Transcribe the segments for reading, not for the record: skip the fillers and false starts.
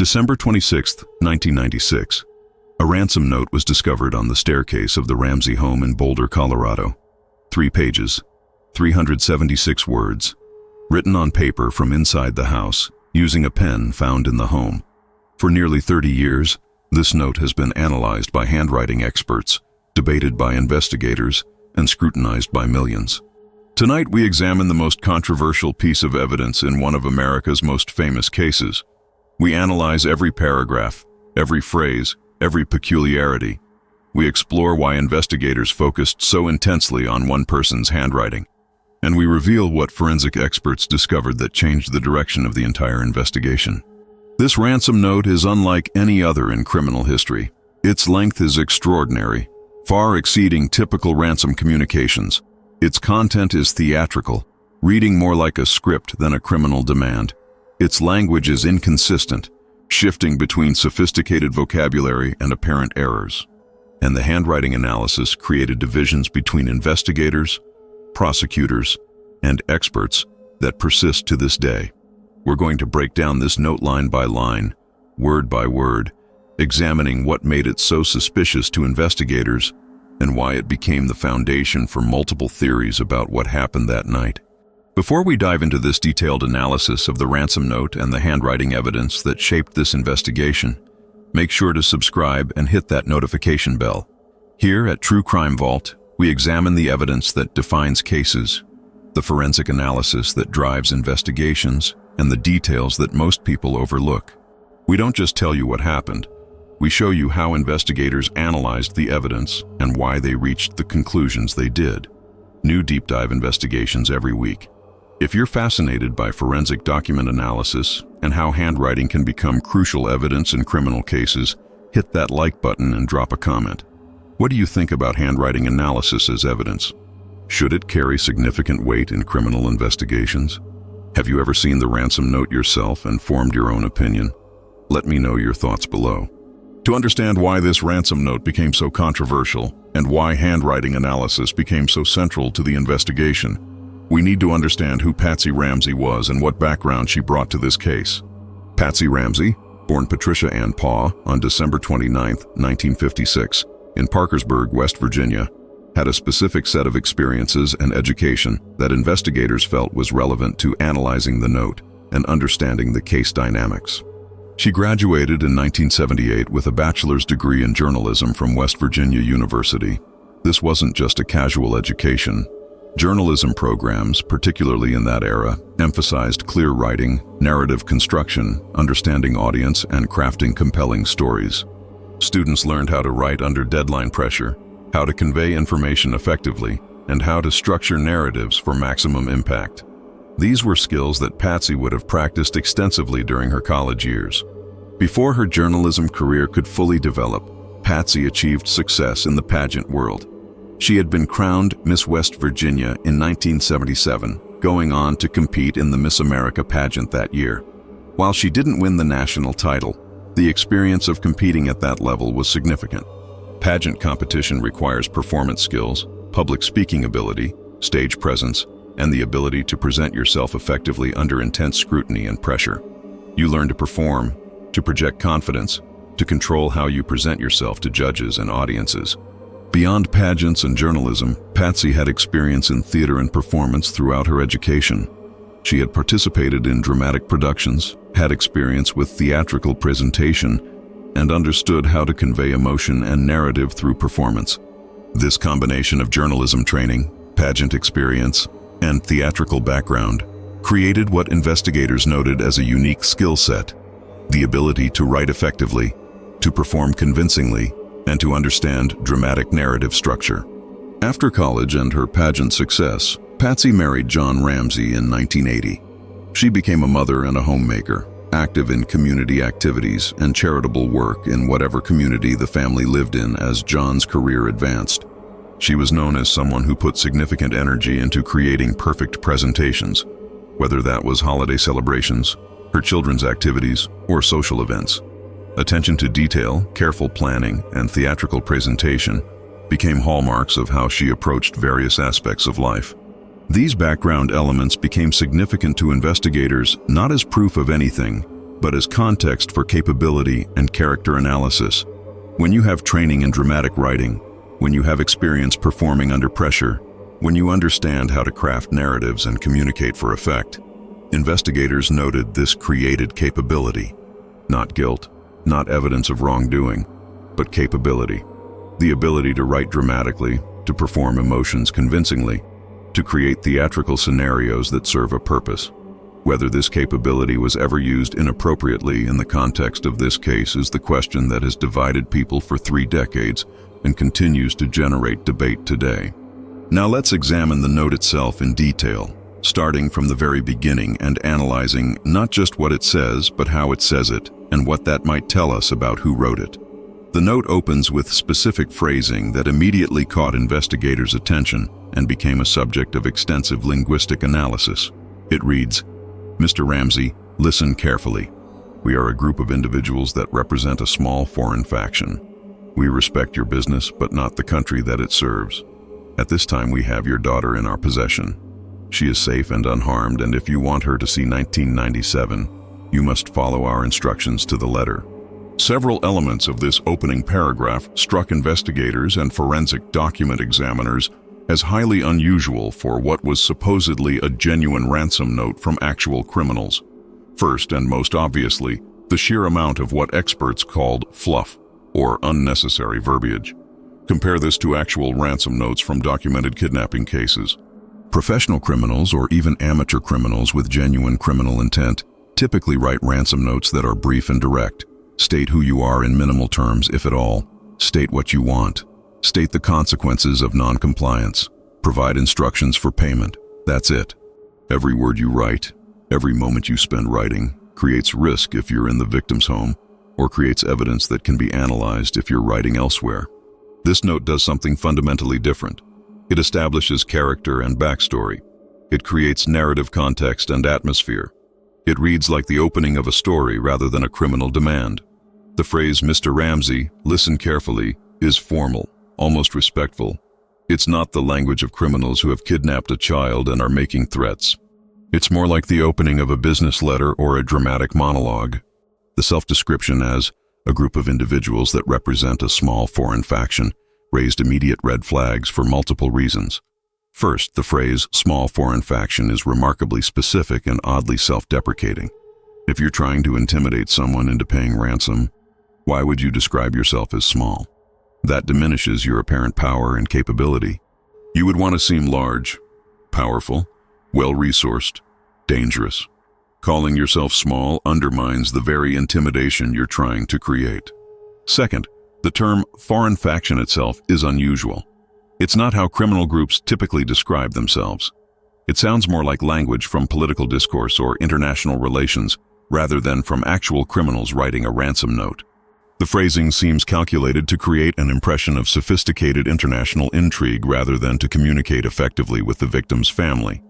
December 26, 1996. A ransom note was discovered on the staircase of the Ramsey home in Boulder, Colorado. 3 pages, 376 words, written on paper from inside the house, using a pen found in the home. For nearly 30 years, this note has been analyzed by handwriting experts, debated by investigators, and scrutinized by millions. Tonight we examine the most controversial piece of evidence in one of America's most famous cases. We analyze every paragraph, every phrase, every peculiarity. We explore why investigators focused so intensely on one person's handwriting. And we reveal what forensic experts discovered that changed the direction of the entire investigation. This ransom note is unlike any other in criminal history. Its length is extraordinary, far exceeding typical ransom communications. Its content is theatrical, reading more like a script than a criminal demand. Its language is inconsistent, shifting between sophisticated vocabulary and apparent errors. And the handwriting analysis created divisions between investigators, prosecutors, and experts that persist to this day. We're going to break down this note line by line, word by word, examining what made it so suspicious to investigators and why it became the foundation for multiple theories about what happened that night. Before we dive into this detailed analysis of the ransom note and the handwriting evidence that shaped this investigation, make sure to subscribe and hit that notification bell. Here at True Crime Vault, we examine the evidence that defines cases, the forensic analysis that drives investigations, and the details that most people overlook. We don't just tell you what happened. We show you how investigators analyzed the evidence and why they reached the conclusions they did. New deep dive investigations every week. If you're fascinated by forensic document analysis and how handwriting can become crucial evidence in criminal cases, hit that like button and drop a comment. What do you think about handwriting analysis as evidence? Should it carry significant weight in criminal investigations? Have you ever seen the ransom note yourself and formed your own opinion? Let me know your thoughts below. To understand why this ransom note became so controversial and why handwriting analysis became so central to the investigation, we need to understand who Patsy Ramsey was and what background she brought to this case. Patsy Ramsey, born Patricia Ann Paugh on December 29, 1956, in Parkersburg, West Virginia, had a specific set of experiences and education that investigators felt was relevant to analyzing the note and understanding the case dynamics. She graduated in 1978 with a bachelor's degree in journalism from West Virginia University. This wasn't just a casual education. Journalism programs, particularly in that era, emphasized clear writing, narrative construction, understanding audience, and crafting compelling stories. Students learned how to write under deadline pressure, how to convey information effectively, and how to structure narratives for maximum impact. These were skills that Patsy would have practiced extensively during her college years. Before her journalism career could fully develop, Patsy achieved success in the pageant world. She had been crowned Miss West Virginia in 1977, going on to compete in the Miss America pageant that year. While she didn't win the national title, the experience of competing at that level was significant. Pageant competition requires performance skills, public speaking ability, stage presence, and the ability to present yourself effectively under intense scrutiny and pressure. You learn to perform, to project confidence, to control how you present yourself to judges and audiences. Beyond pageants and journalism, Patsy had experience in theater and performance throughout her education. She had participated in dramatic productions, had experience with theatrical presentation, and understood how to convey emotion and narrative through performance. This combination of journalism training, pageant experience, and theatrical background created what investigators noted as a unique skill set: the ability to write effectively, to perform convincingly, and to understand dramatic narrative structure. After college and her pageant success, Patsy married John Ramsey in 1980. She became a mother and a homemaker, active in community activities and charitable work in whatever community the family lived in as John's career advanced. She was known as someone who put significant energy into creating perfect presentations, whether that was holiday celebrations, her children's activities, or social events. Attention to detail, careful planning, and theatrical presentation became hallmarks of how she approached various aspects of life. These background elements became significant to investigators not as proof of anything, but as context for capability and character analysis. When you have training in dramatic writing, when you have experience performing under pressure, when you understand how to craft narratives and communicate for effect, investigators noted this created capability. Not guilt, not evidence of wrongdoing, but capability. The ability to write dramatically, to perform emotions convincingly, to create theatrical scenarios that serve a purpose. Whether this capability was ever used inappropriately in the context of this case is the question that has divided people for 3 decades and continues to generate debate today. Now let's examine the note itself in detail, starting from the very beginning and analyzing not just what it says, but how it says it, and what that might tell us about who wrote it. The note opens with specific phrasing that immediately caught investigators' attention and became a subject of extensive linguistic analysis. It reads, "Mr. Ramsey, listen carefully. We are a group of individuals that represent a small foreign faction. We respect your business, but not the country that it serves. At this time, we have your daughter in our possession. She is safe and unharmed, and if you want her to see 1997, you must follow our instructions to the letter." Several elements of this opening paragraph struck investigators and forensic document examiners as highly unusual for what was supposedly a genuine ransom note from actual criminals. First, and most obviously, the sheer amount of what experts called fluff, or unnecessary verbiage. Compare this to actual ransom notes from documented kidnapping cases. Professional criminals, or even amateur criminals with genuine criminal intent, typically write ransom notes that are brief and direct. State who you are in minimal terms, if at all. State what you want. State the consequences of non-compliance. Provide instructions for payment. That's it. Every word you write, every moment you spend writing, creates risk if you're in the victim's home, or creates evidence that can be analyzed if you're writing elsewhere. This note does something fundamentally different. It establishes character and backstory. It creates narrative context and atmosphere. It reads like the opening of a story rather than a criminal demand. The phrase, "Mr. Ramsey, listen carefully," is formal, almost respectful. It's not the language of criminals who have kidnapped a child and are making threats. It's more like the opening of a business letter or a dramatic monologue. The self-description as a group of individuals that represent a small foreign faction raised immediate red flags for multiple reasons. First, the phrase "small foreign faction" is remarkably specific and oddly self-deprecating. If you're trying to intimidate someone into paying ransom, why would you describe yourself as small? That diminishes your apparent power and capability. You would want to seem large, powerful, well-resourced, dangerous. Calling yourself small undermines the very intimidation you're trying to create. Second, the term foreign faction itself is unusual. It's not how criminal groups typically describe themselves. It sounds more like language from political discourse or international relations rather than from actual criminals writing a ransom note. The phrasing seems calculated to create an impression of sophisticated international intrigue rather than to communicate effectively with the victim's family.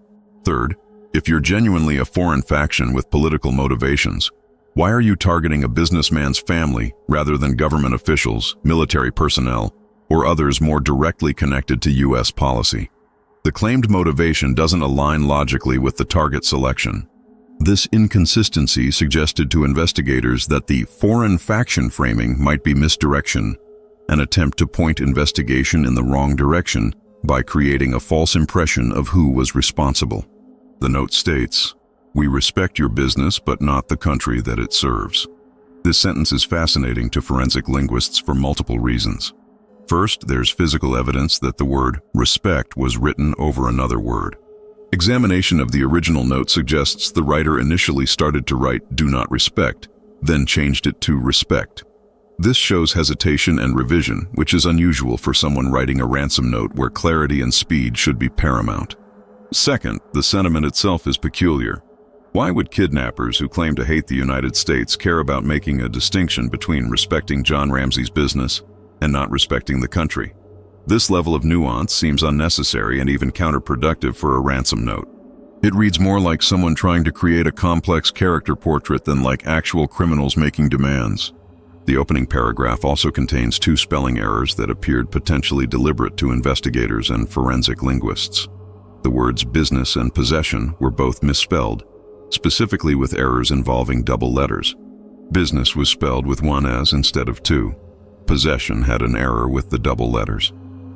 Third, if you're genuinely a foreign faction with political motivations, why are you targeting a businessman's family rather than government officials, military personnel, or others more directly connected to U.S. policy? The claimed motivation doesn't align logically with the target selection. This inconsistency suggested to investigators that the foreign faction framing might be misdirection, an attempt to point investigation in the wrong direction by creating a false impression of who was responsible. The note states, "We respect your business, but not the country that it serves." This sentence is fascinating to forensic linguists for multiple reasons. First, there's physical evidence that the word respect was written over another word. Examination of the original note suggests the writer initially started to write "do not respect," then changed it to "respect." This shows hesitation and revision, which is unusual for someone writing a ransom note where clarity and speed should be paramount. Second, the sentiment itself is peculiar. Why would kidnappers who claim to hate the United States care about making a distinction between respecting John Ramsey's business and not respecting the country? This level of nuance seems unnecessary and even counterproductive for a ransom note. It reads more like someone trying to create a complex character portrait than like actual criminals making demands. The opening paragraph also contains 2 spelling errors that appeared potentially deliberate to investigators and forensic linguists. The words business and possession were both misspelled, specifically with errors involving double letters. Business was spelled with one S instead of two. Possession had an error with the double letters.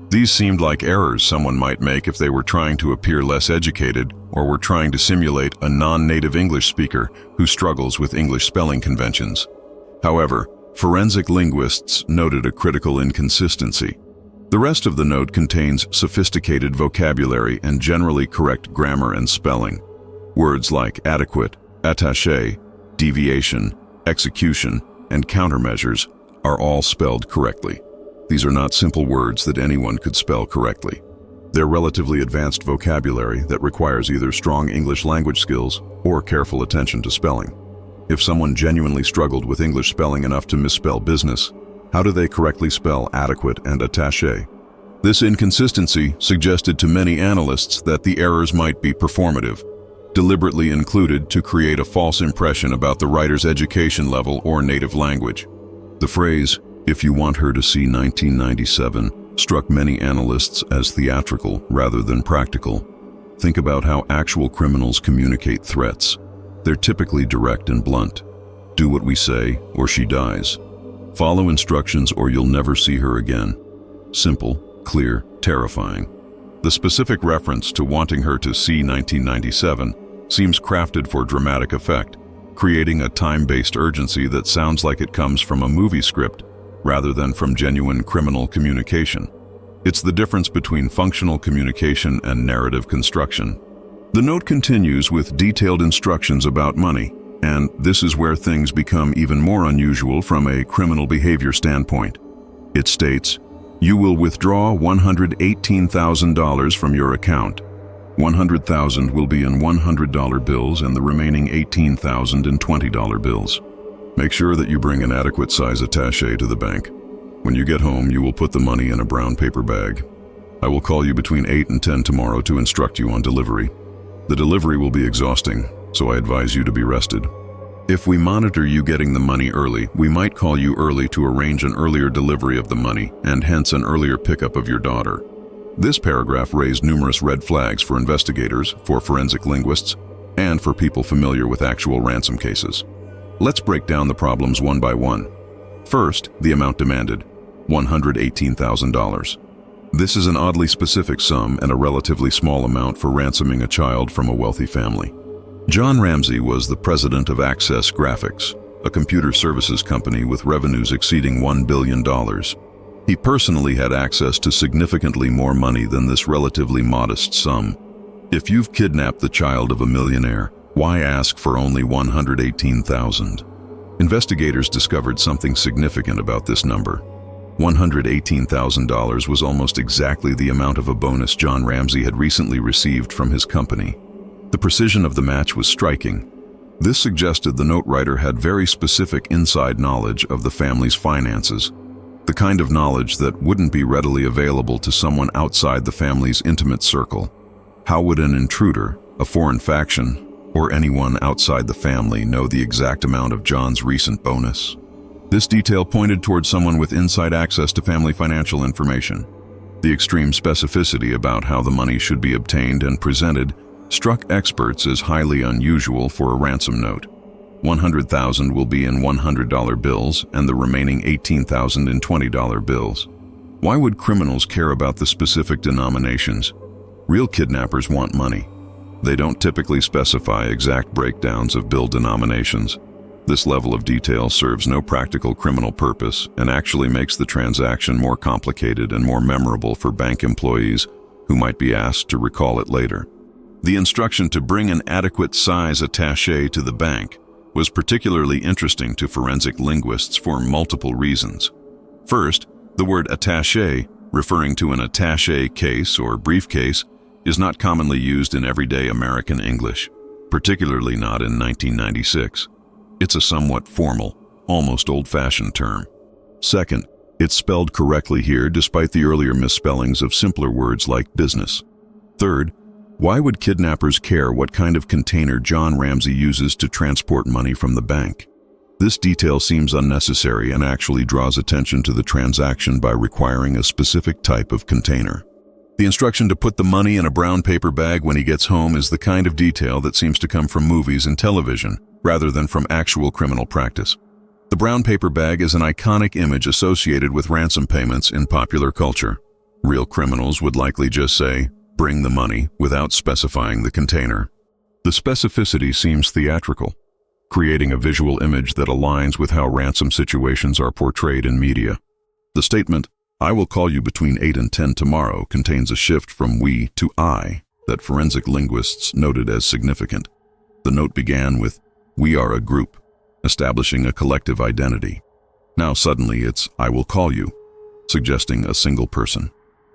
These seemed like errors someone might make if they were trying to appear less educated or were trying to simulate a non-native English speaker who struggles with English spelling conventions. However, forensic linguists noted a critical inconsistency. The rest of the note contains sophisticated vocabulary and generally correct grammar and spelling. Words like adequate, attaché, deviation, execution, and countermeasures are all spelled correctly. These are not simple words that anyone could spell correctly. They're relatively advanced vocabulary that requires either strong English language skills or careful attention to spelling. If someone genuinely struggled with English spelling enough to misspell business, how do they correctly spell adequate and attaché? This inconsistency suggested to many analysts that the errors might be performative, deliberately included to create a false impression about the writer's education level or native language. The phrase, "if you want her to see 1997, struck many analysts as theatrical rather than practical. Think about how actual criminals communicate threats. They're typically direct and blunt. Do what we say, or she dies. Follow instructions or you'll never see her again. Simple, clear, terrifying. The specific reference to wanting her to see 1997 seems crafted for dramatic effect, creating a time-based urgency that sounds like it comes from a movie script rather than from genuine criminal communication. It's the difference between functional communication and narrative construction. The note continues with detailed instructions about money, and this is where things become even more unusual from a criminal behavior standpoint. It states, "You will withdraw $118,000 from your account. $100,000 will be in $100 bills and the remaining $18,000 in $20 bills. Make sure that you bring an adequate size attaché to the bank. When you get home, you will put the money in a brown paper bag. I will call you between 8 and 10 tomorrow to instruct you on delivery. The delivery will be exhausting, so I advise you to be rested. If we monitor you getting the money early, we might call you early to arrange an earlier delivery of the money and hence an earlier pickup of your daughter." This paragraph raised numerous red flags for investigators, for forensic linguists, and for people familiar with actual ransom cases. Let's break down the problems one by one. First, the amount demanded, $118,000. This is an oddly specific sum and a relatively small amount for ransoming a child from a wealthy family. John Ramsey was the president of Access Graphics, a computer services company with revenues exceeding $1 billion. He personally had access to significantly more money than this relatively modest sum. If you've kidnapped the child of a millionaire, why ask for only $118,000? Investigators discovered something significant about this number. $118,000 was almost exactly the amount of a bonus John Ramsey had recently received from his company. The precision of the match was striking. This suggested the note writer had very specific inside knowledge of the family's finances, the kind of knowledge that wouldn't be readily available to someone outside the family's intimate circle. How would an intruder, a foreign faction, or anyone outside the family know the exact amount of John's recent bonus? This detail pointed towards someone with inside access to family financial information. The extreme specificity about how the money should be obtained and presented struck experts as highly unusual for a ransom note. $100,000 will be in $100 bills and the remaining $18,000 in $20 bills. Why would criminals care about the specific denominations? Real kidnappers want money. They don't typically specify exact breakdowns of bill denominations. This level of detail serves no practical criminal purpose and actually makes the transaction more complicated and more memorable for bank employees who might be asked to recall it later. The instruction to bring an adequate size attaché to the bank was particularly interesting to forensic linguists for multiple reasons. First, the word attaché, referring to an attaché case or briefcase, is not commonly used in everyday American English, particularly not in 1996. It's a somewhat formal, almost old-fashioned term. Second, it's spelled correctly here despite the earlier misspellings of simpler words like business. Third, why would kidnappers care what kind of container John Ramsey uses to transport money from the bank? This detail seems unnecessary and actually draws attention to the transaction by requiring a specific type of container. The instruction to put the money in a brown paper bag when he gets home is the kind of detail that seems to come from movies and television, rather than from actual criminal practice. The brown paper bag is an iconic image associated with ransom payments in popular culture. Real criminals would likely just say, "Bring the money," without specifying the container. The specificity seems theatrical, creating a visual image that aligns with how ransom situations are portrayed in media. The statement, "I will call you between 8 and 10 tomorrow," contains a shift from we to I that forensic linguists noted as significant. The note began with, "We are a group," establishing a collective identity. Now suddenly it's, "I will call you," suggesting a single person.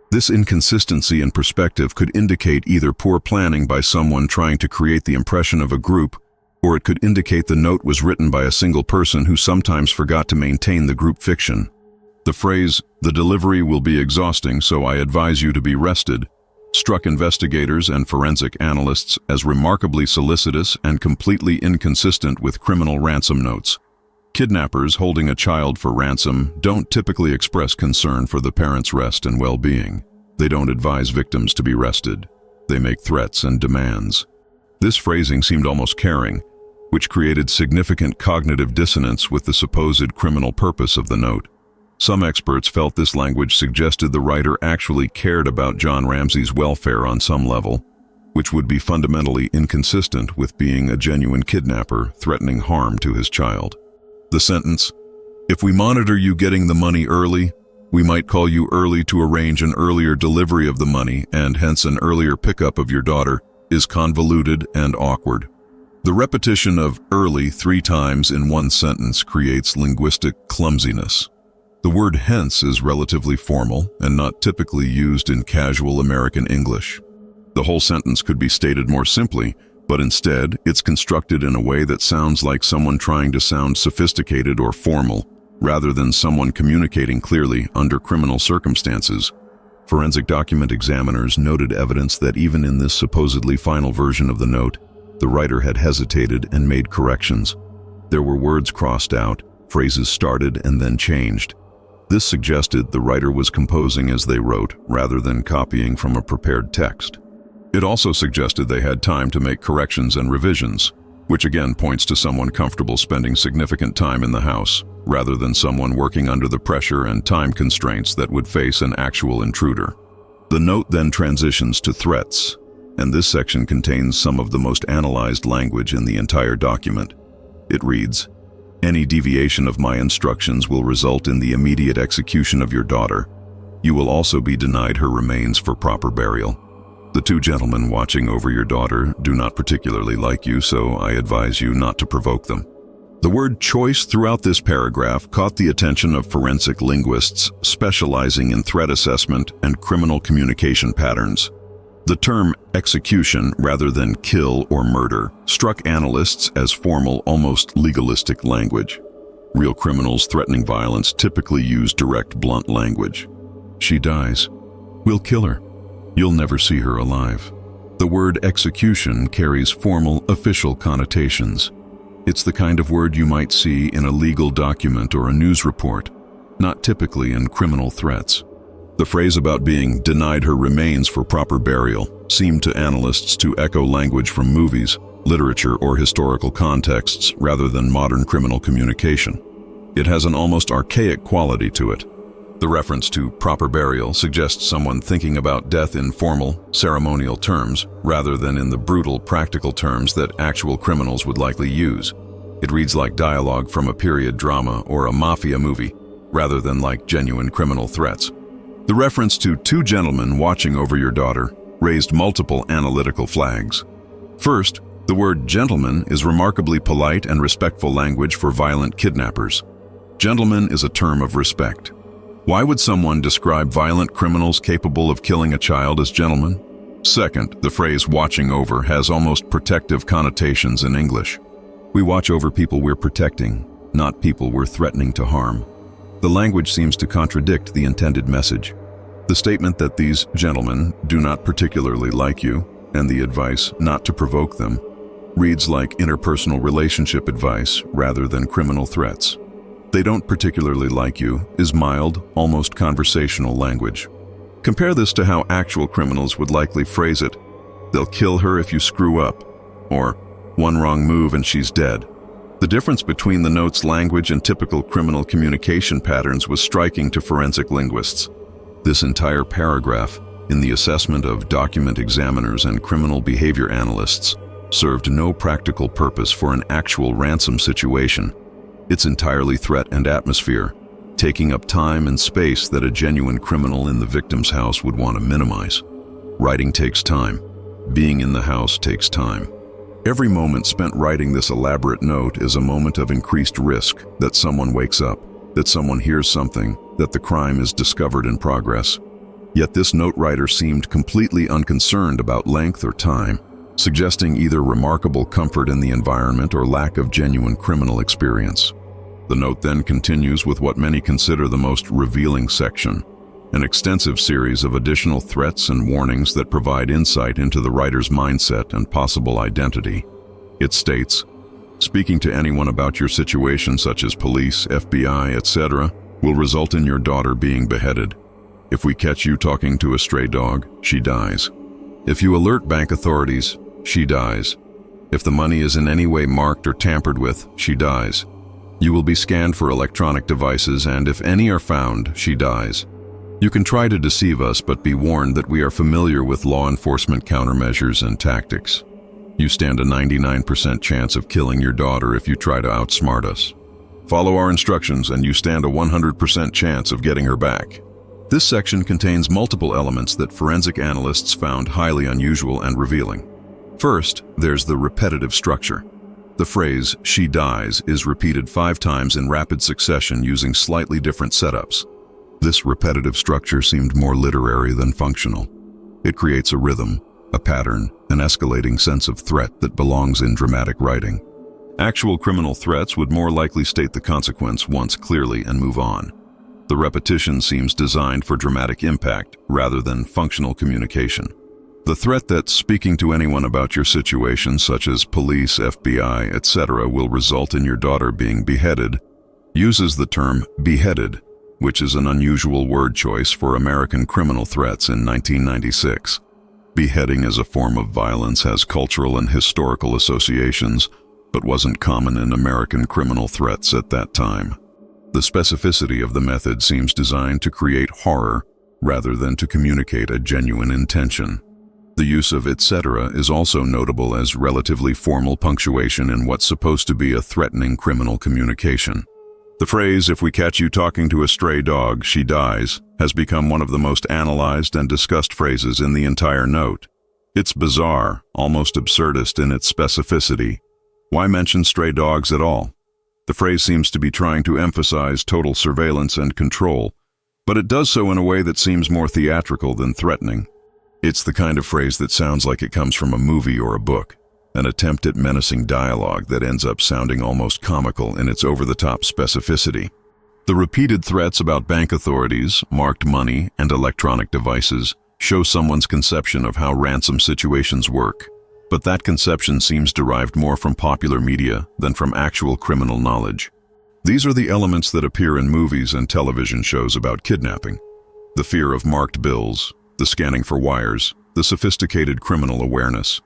This inconsistency in perspective could indicate either poor planning by someone trying to create the impression of a group, or it could indicate the note was written by a single person who sometimes forgot to maintain the group fiction. The phrase, "The delivery will be exhausting, so I advise you to be rested," struck investigators and forensic analysts as remarkably solicitous and completely inconsistent with criminal ransom notes. Kidnappers holding a child for ransom don't typically express concern for the parent's rest and well-being. They don't advise victims to be rested. They make threats and demands. This phrasing seemed almost caring, which created significant cognitive dissonance with the supposed criminal purpose of the note. Some experts felt this language suggested the writer actually cared about John Ramsey's welfare on some level, which would be fundamentally inconsistent with being a genuine kidnapper threatening harm to his child. The sentence, "If we monitor you getting the money early, we might call you early to arrange an earlier delivery of the money and hence an earlier pickup of your daughter," is convoluted and awkward. The repetition of "early" 3 times in one sentence creates linguistic clumsiness. The word hence is relatively formal and not typically used in casual American English. The whole sentence could be stated more simply, but instead, it's constructed in a way that sounds like someone trying to sound sophisticated or formal, rather than someone communicating clearly under criminal circumstances. Forensic document examiners noted evidence that even in this supposedly final version of the note, the writer had hesitated and made corrections. There were words crossed out, phrases started and then changed. This suggested the writer was composing as they wrote, rather than copying from a prepared text. It also suggested they had time to make corrections and revisions, which again points to someone comfortable spending significant time in the house, rather than someone working under the pressure and time constraints that would face an actual intruder. The note then transitions to threats, and this section contains some of the most analyzed language in the entire document. It reads, "Any deviation of my instructions will result in the immediate execution of your daughter. You will also be denied her remains for proper burial. The 2 gentlemen watching over your daughter do not particularly like you, so I advise you not to provoke them." The word "choice" throughout this paragraph caught the attention of forensic linguists specializing in threat assessment and criminal communication patterns. The term "execution" rather than "kill" or "murder" struck analysts as formal, almost legalistic language. Real criminals threatening violence typically use direct, blunt language. "She dies. We'll kill her. You'll never see her alive." The word "execution" carries formal, official connotations. It's the kind of word you might see in a legal document or a news report, not typically in criminal threats. The phrase about being "denied her remains for proper burial" seemed to analysts to echo language from movies, literature, or historical contexts rather than modern criminal communication. It has an almost archaic quality to it. The reference to proper burial suggests someone thinking about death in formal, ceremonial terms, rather than in the brutal, practical terms that actual criminals would likely use. It reads like dialogue from a period drama or a mafia movie, rather than like genuine criminal threats. The reference to 2 gentlemen watching over your daughter raised multiple analytical flags. First, the word "gentleman" is remarkably polite and respectful language for violent kidnappers. Gentleman is a term of respect. Why would someone describe violent criminals capable of killing a child as gentlemen? Second, the phrase "watching over" has almost protective connotations in English. We watch over people we're protecting, not people we're threatening to harm. The language seems to contradict the intended message. The statement that these gentlemen do not particularly like you, and the advice not to provoke them, reads like interpersonal relationship advice rather than criminal threats. "They don't particularly like you" is mild, almost conversational language. Compare this to how actual criminals would likely phrase it. "They'll kill her if you screw up," or "one wrong move and she's dead." The difference between the note's language and typical criminal communication patterns was striking to forensic linguists. This entire paragraph, in the assessment of document examiners and criminal behavior analysts, served no practical purpose for an actual ransom situation. It's entirely threat and atmosphere, taking up time and space that a genuine criminal in the victim's house would want to minimize. Writing takes time. Being in the house takes time. Every moment spent writing this elaborate note is a moment of increased risk that someone wakes up, that someone hears something, that the crime is discovered in progress. Yet this note writer seemed completely unconcerned about length or time, suggesting either remarkable comfort in the environment or lack of genuine criminal experience. The note then continues with what many consider the most revealing section, an extensive series of additional threats and warnings that provide insight into the writer's mindset and possible identity. It states, "Speaking to anyone about your situation, such as police, FBI, etc., will result in your daughter being beheaded. If we catch you talking to a stray dog, she dies. If you alert bank authorities, she dies. If the money is in any way marked or tampered with, she dies. You will be scanned for electronic devices, and if any are found, she dies. You can try to deceive us, but be warned that we are familiar with law enforcement countermeasures and tactics. You stand a 99% chance of killing your daughter if you try to outsmart us. Follow our instructions and you stand a 100% chance of getting her back." This section contains multiple elements that forensic analysts found highly unusual and revealing. First, there's the repetitive structure. The phrase, "she dies," is repeated 5 times in rapid succession using slightly different setups. This repetitive structure seemed more literary than functional. It creates a rhythm, a pattern, an escalating sense of threat that belongs in dramatic writing. Actual criminal threats would more likely state the consequence once clearly and move on. The repetition seems designed for dramatic impact rather than functional communication. The threat that speaking to anyone about your situation, such as police, FBI, etc., will result in your daughter being beheaded, uses the term beheaded, which is an unusual word choice for American criminal threats in 1996. Beheading as a form of violence has cultural and historical associations, but wasn't common in American criminal threats at that time. The specificity of the method seems designed to create horror rather than to communicate a genuine intention. The use of etc. is also notable as relatively formal punctuation in what's supposed to be a threatening criminal communication. The phrase, "if we catch you talking to a stray dog, she dies," has become one of the most analyzed and discussed phrases in the entire note. It's bizarre, almost absurdist in its specificity. Why mention stray dogs at all? The phrase seems to be trying to emphasize total surveillance and control, but it does so in a way that seems more theatrical than threatening. It's the kind of phrase that sounds like it comes from a movie or a book, an attempt at menacing dialogue that ends up sounding almost comical in its over-the-top specificity. The repeated threats about bank authorities, marked money, and electronic devices show someone's conception of how ransom situations work, but that conception seems derived more from popular media than from actual criminal knowledge. These are the elements that appear in movies and television shows about kidnapping: the fear of marked bills, the scanning for wires, the sophisticated criminal awareness.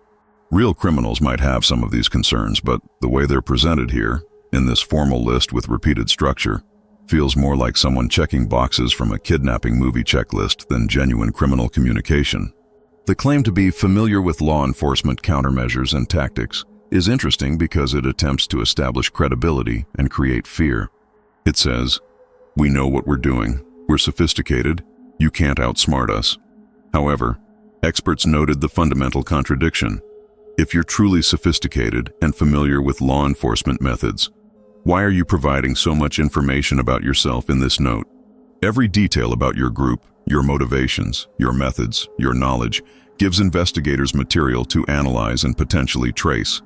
Real criminals might have some of these concerns, but the way they're presented here, in this formal list with repeated structure, feels more like someone checking boxes from a kidnapping movie checklist than genuine criminal communication. The claim to be familiar with law enforcement countermeasures and tactics is interesting because it attempts to establish credibility and create fear. It says, "We know what we're doing. We're sophisticated. You can't outsmart us." However, experts noted the fundamental contradiction. If you're truly sophisticated and familiar with law enforcement methods, why are you providing so much information about yourself in this note? Every detail about your group, your motivations, your methods, your knowledge, gives investigators material to analyze and potentially trace.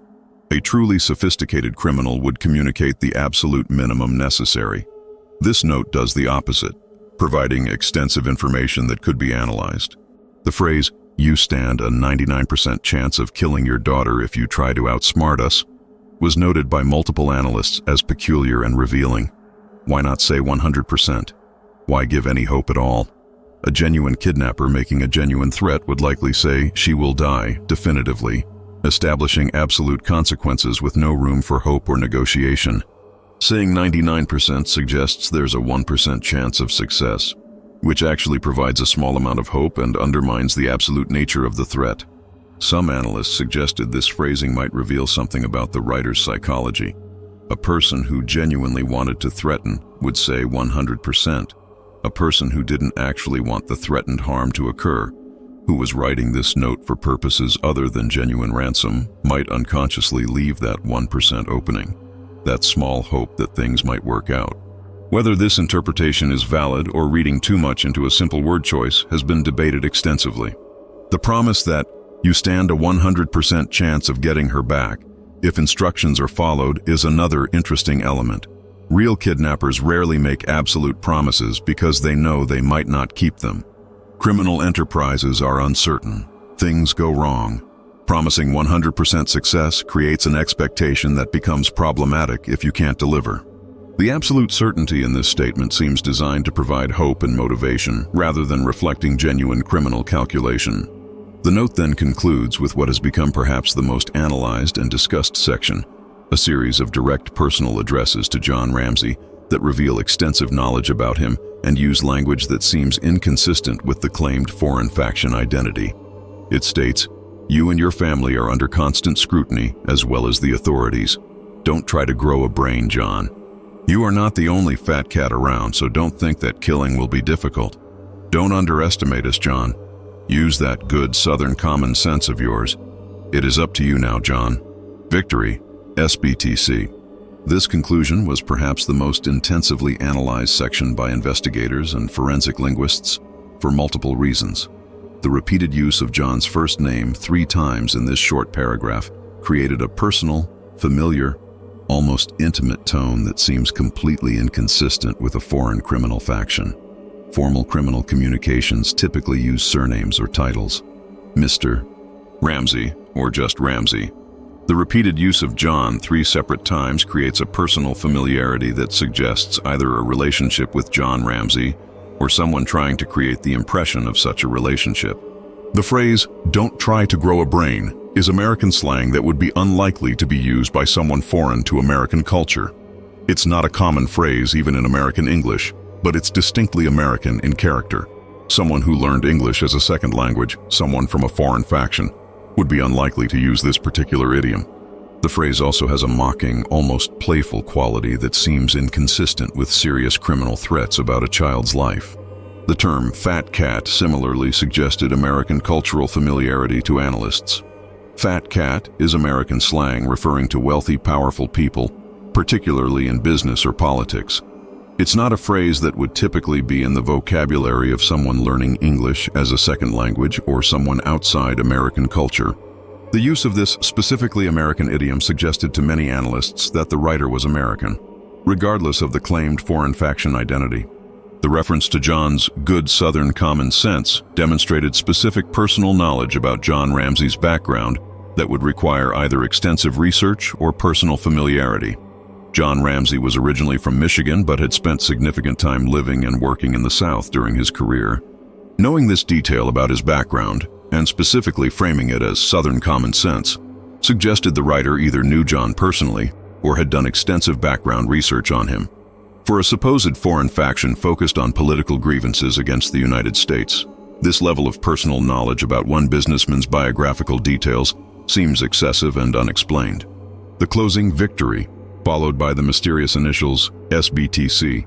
A truly sophisticated criminal would communicate the absolute minimum necessary. This note does the opposite, providing extensive information that could be analyzed. The phrase, "You stand a 99% chance of killing your daughter if you try to outsmart us," was noted by multiple analysts as peculiar and revealing. Why not say 100%? Why give any hope at all? A genuine kidnapper making a genuine threat would likely say, "She will die, definitively," establishing absolute consequences with no room for hope or negotiation. Saying 99% suggests there's a 1% chance of success, which actually provides a small amount of hope and undermines the absolute nature of the threat. Some analysts suggested this phrasing might reveal something about the writer's psychology. A person who genuinely wanted to threaten would say 100%. A person who didn't actually want the threatened harm to occur, who was writing this note for purposes other than genuine ransom, might unconsciously leave that 1% opening, that small hope that things might work out. Whether this interpretation is valid or reading too much into a simple word choice has been debated extensively. The promise that you stand a 100% chance of getting her back if instructions are followed is another interesting element. Real kidnappers rarely make absolute promises because they know they might not keep them. Criminal enterprises are uncertain. Things go wrong. Promising 100% success creates an expectation that becomes problematic if you can't deliver. The absolute certainty in this statement seems designed to provide hope and motivation, rather than reflecting genuine criminal calculation. The note then concludes with what has become perhaps the most analyzed and discussed section, a series of direct personal addresses to John Ramsey that reveal extensive knowledge about him and use language that seems inconsistent with the claimed foreign faction identity. It states, "You and your family are under constant scrutiny, as well as the authorities. Don't try to grow a brain, John. You are not the only fat cat around, so don't think that killing will be difficult. Don't underestimate us, John. Use that good Southern common sense of yours. It is up to you now, John. Victory, SBTC." This conclusion was perhaps the most intensively analyzed section by investigators and forensic linguists for multiple reasons. The repeated use of John's first name 3 times in this short paragraph created a personal, familiar, almost intimate tone that seems completely inconsistent with a foreign criminal faction. Formal criminal communications typically use surnames or titles. Mr. Ramsey, or just Ramsey. The repeated use of John 3 separate times creates a personal familiarity that suggests either a relationship with John Ramsey or someone trying to create the impression of such a relationship. The phrase, "don't try to grow a brain," is American slang that would be unlikely to be used by someone foreign to American culture. It's not a common phrase even in American English, but it's distinctly American in character. Someone who learned English as a second language, someone from a foreign faction, would be unlikely to use this particular idiom. The phrase also has a mocking, almost playful quality that seems inconsistent with serious criminal threats about a child's life. The term fat cat similarly suggested American cultural familiarity to analysts. Fat cat is American slang referring to wealthy, powerful people, particularly in business or politics. It's not a phrase that would typically be in the vocabulary of someone learning English as a second language or someone outside American culture. The use of this specifically American idiom suggested to many analysts that the writer was American, regardless of the claimed foreign faction identity. The reference to John's good Southern common sense demonstrated specific personal knowledge about John Ramsey's background that would require either extensive research or personal familiarity. John Ramsey was originally from Michigan but had spent significant time living and working in the South during his career. Knowing this detail about his background, and specifically framing it as Southern common sense, suggested the writer either knew John personally or had done extensive background research on him. For a supposed foreign faction focused on political grievances against the United States, this level of personal knowledge about one businessman's biographical details seems excessive and unexplained. The closing "victory," followed by the mysterious initials SBTC,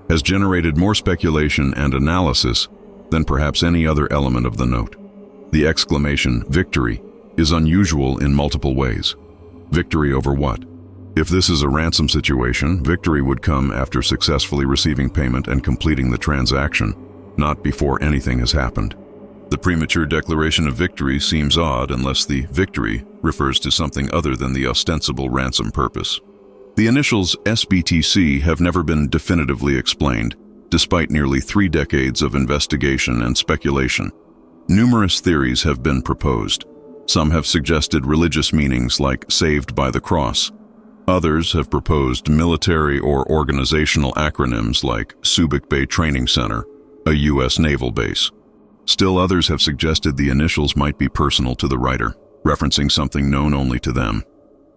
has generated more speculation and analysis than perhaps any other element of the note. The exclamation "victory" is unusual in multiple ways. Victory over what? If this is a ransom situation, victory would come after successfully receiving payment and completing the transaction, not before anything has happened. The premature declaration of victory seems odd unless the victory refers to something other than the ostensible ransom purpose. The initials SBTC have never been definitively explained, despite nearly 3 decades of investigation and speculation. Numerous theories have been proposed. Some have suggested religious meanings like "saved by the cross." Others have proposed military or organizational acronyms like Subic Bay Training Center, a U.S. naval base. Still others have suggested the initials might be personal to the writer. referencing something known only to them.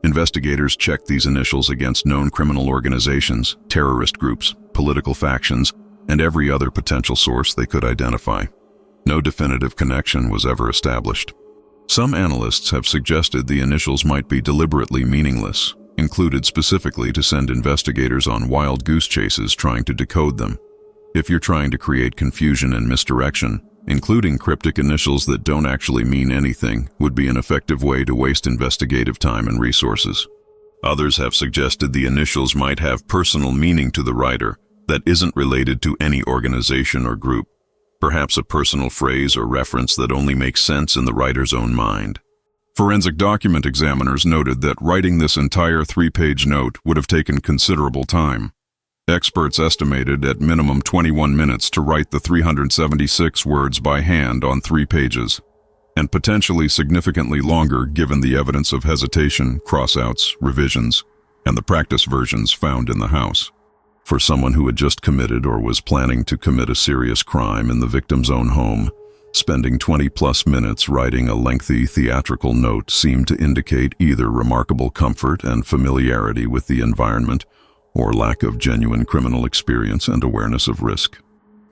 Investigators checked these initials against known criminal organizations, terrorist groups, political factions, and every other potential source they could identify. No definitive connection was ever established. Some analysts have suggested the initials might be deliberately meaningless, included specifically to send investigators on wild goose chases trying to decode them. If you're trying to create confusion and misdirection, including cryptic initials that don't actually mean anything would be an effective way to waste investigative time and resources. Others have suggested the initials might have personal meaning to the writer that isn't related to any organization or group, perhaps a personal phrase or reference that only makes sense in the writer's own mind. Forensic document examiners noted that writing this entire 3-page note would have taken considerable time. Experts estimated at minimum 21 minutes to write the 376 words by hand on 3 pages, and potentially significantly longer given the evidence of hesitation, crossouts, revisions, and the practice versions found in the house. For someone who had just committed or was planning to commit a serious crime in the victim's own home, spending 20-plus minutes writing a lengthy theatrical note seemed to indicate either remarkable comfort and familiarity with the environment or lack of genuine criminal experience and awareness of risk.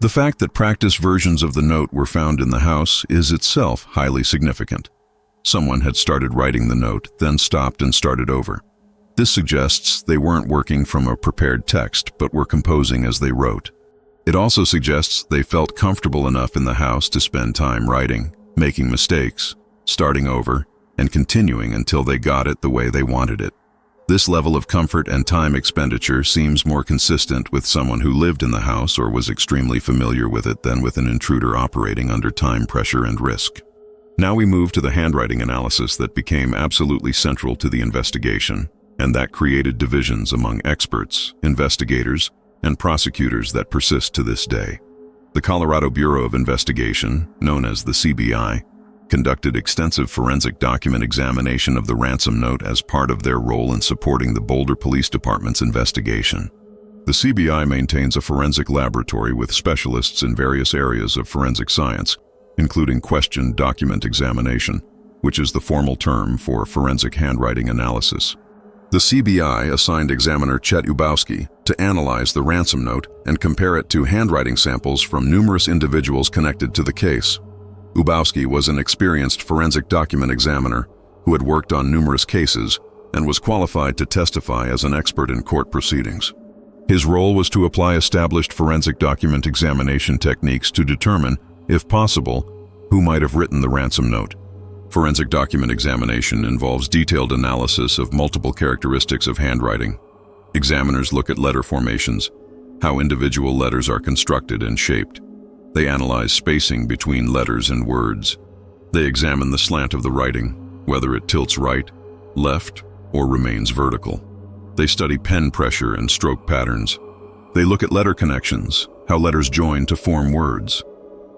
The fact that practice versions of the note were found in the house is itself highly significant. Someone had started writing the note, then stopped and started over. This suggests they weren't working from a prepared text, but were composing as they wrote. It also suggests they felt comfortable enough in the house to spend time writing, making mistakes, starting over, and continuing until they got it the way they wanted it. This level of comfort and time expenditure seems more consistent with someone who lived in the house or was extremely familiar with it than with an intruder operating under time pressure and risk. Now we move to the handwriting analysis that became absolutely central to the investigation, and that created divisions among experts, investigators, and prosecutors that persist to this day. The Colorado Bureau of Investigation, known as the CBI, conducted extensive forensic document examination of the ransom note as part of their role in supporting the Boulder Police Department's investigation. The CBI maintains a forensic laboratory with specialists in various areas of forensic science, including question document examination, which is the formal term for forensic handwriting analysis. The CBI assigned examiner Chet Ubowski to analyze the ransom note and compare it to handwriting samples from numerous individuals connected to the case. Ubowski was an experienced forensic document examiner who had worked on numerous cases and was qualified to testify as an expert in court proceedings. His role was to apply established forensic document examination techniques to determine, if possible, who might have written the ransom note. Forensic document examination involves detailed analysis of multiple characteristics of handwriting. Examiners look at letter formations, how individual letters are constructed and shaped. They analyze spacing between letters and words. They examine the slant of the writing, whether it tilts right, left, or remains vertical. They study pen pressure and stroke patterns. They look at letter connections, how letters join to form words.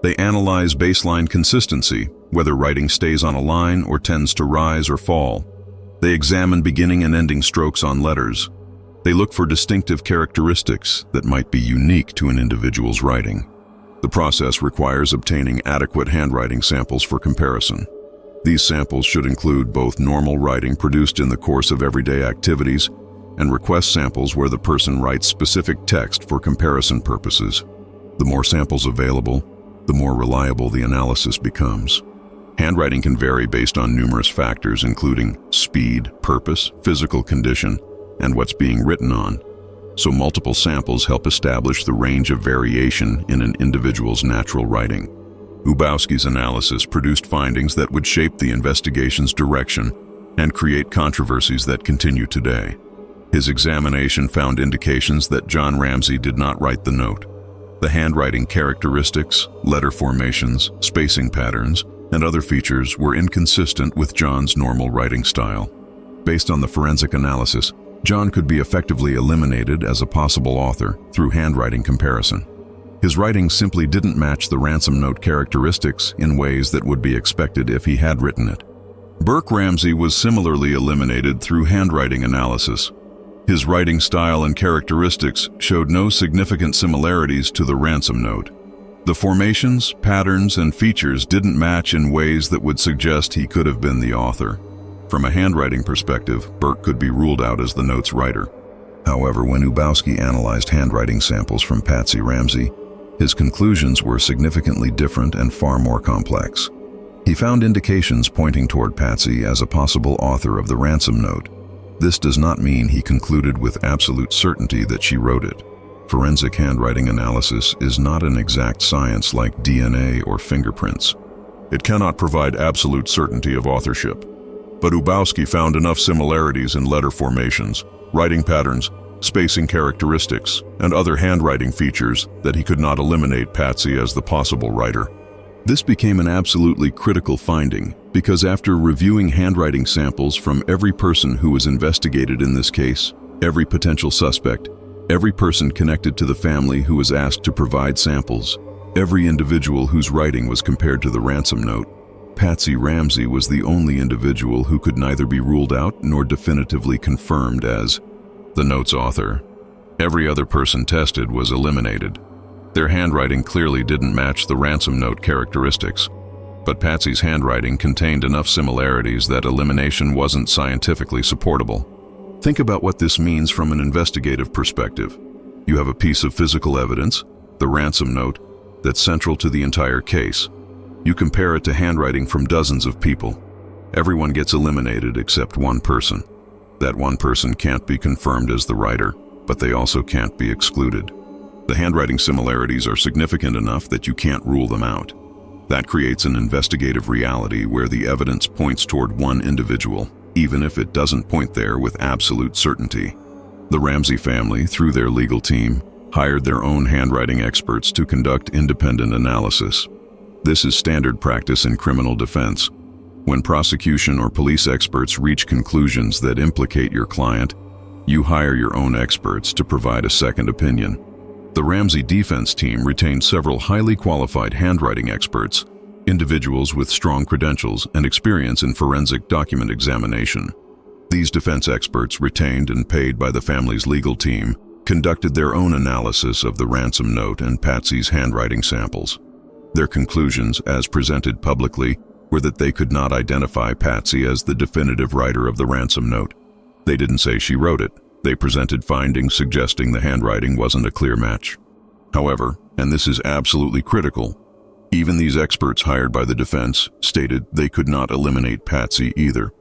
They analyze baseline consistency, whether writing stays on a line or tends to rise or fall. They examine beginning and ending strokes on letters. They look for distinctive characteristics that might be unique to an individual's writing. The process requires obtaining adequate handwriting samples for comparison. These samples should include both normal writing produced in the course of everyday activities and request samples where the person writes specific text for comparison purposes. The more samples available, the more reliable the analysis becomes. Handwriting can vary based on numerous factors, including speed, purpose, physical condition, and what's being written on. So multiple samples help establish the range of variation in an individual's natural writing. Ubowski's analysis produced findings that would shape the investigation's direction and create controversies that continue today. His examination found indications that John Ramsey did not write the note. The handwriting characteristics, letter formations, spacing patterns, and other features were inconsistent with John's normal writing style. Based on the forensic analysis, John could be effectively eliminated as a possible author through handwriting comparison. His writing simply didn't match the ransom note characteristics in ways that would be expected if he had written it. Burke Ramsey was similarly eliminated through handwriting analysis. His writing style and characteristics showed no significant similarities to the ransom note. The formations, patterns, and features didn't match in ways that would suggest he could have been the author. From a handwriting perspective, Burke could be ruled out as the note's writer. However, when Ubowski analyzed handwriting samples from Patsy Ramsey, his conclusions were significantly different and far more complex. He found indications pointing toward Patsy as a possible author of the ransom note. This does not mean he concluded with absolute certainty that she wrote it. Forensic handwriting analysis is not an exact science like DNA or fingerprints. It cannot provide absolute certainty of authorship. But Ubowski found enough similarities in letter formations, writing patterns, spacing characteristics, and other handwriting features that he could not eliminate Patsy as the possible writer. This became an absolutely critical finding because after reviewing handwriting samples from every person who was investigated in this case, every potential suspect, every person connected to the family who was asked to provide samples, every individual whose writing was compared to the ransom note, Patsy Ramsey was the only individual who could neither be ruled out nor definitively confirmed as the note's author. Every other person tested was eliminated. Their handwriting clearly didn't match the ransom note characteristics, but Patsy's handwriting contained enough similarities that elimination wasn't scientifically supportable. Think about what this means from an investigative perspective. You have a piece of physical evidence, the ransom note, that's central to the entire case. You compare it to handwriting from dozens of people. Everyone gets eliminated except one person. That one person can't be confirmed as the writer, but they also can't be excluded. The handwriting similarities are significant enough that you can't rule them out. That creates an investigative reality where the evidence points toward one individual, even if it doesn't point there with absolute certainty. The Ramsey family, through their legal team, hired their own handwriting experts to conduct independent analysis. This is standard practice in criminal defense. When prosecution or police experts reach conclusions that implicate your client, you hire your own experts to provide a second opinion. The Ramsey defense team retained several highly qualified handwriting experts, individuals with strong credentials and experience in forensic document examination. These defense experts, retained and paid by the family's legal team, conducted their own analysis of the ransom note and Patsy's handwriting samples. Their conclusions, as presented publicly, were that they could not identify Patsy as the definitive writer of the ransom note. They didn't say she wrote it. They presented findings suggesting the handwriting wasn't a clear match. However, and this is absolutely critical, even these experts hired by the defense stated they could not eliminate Patsy either.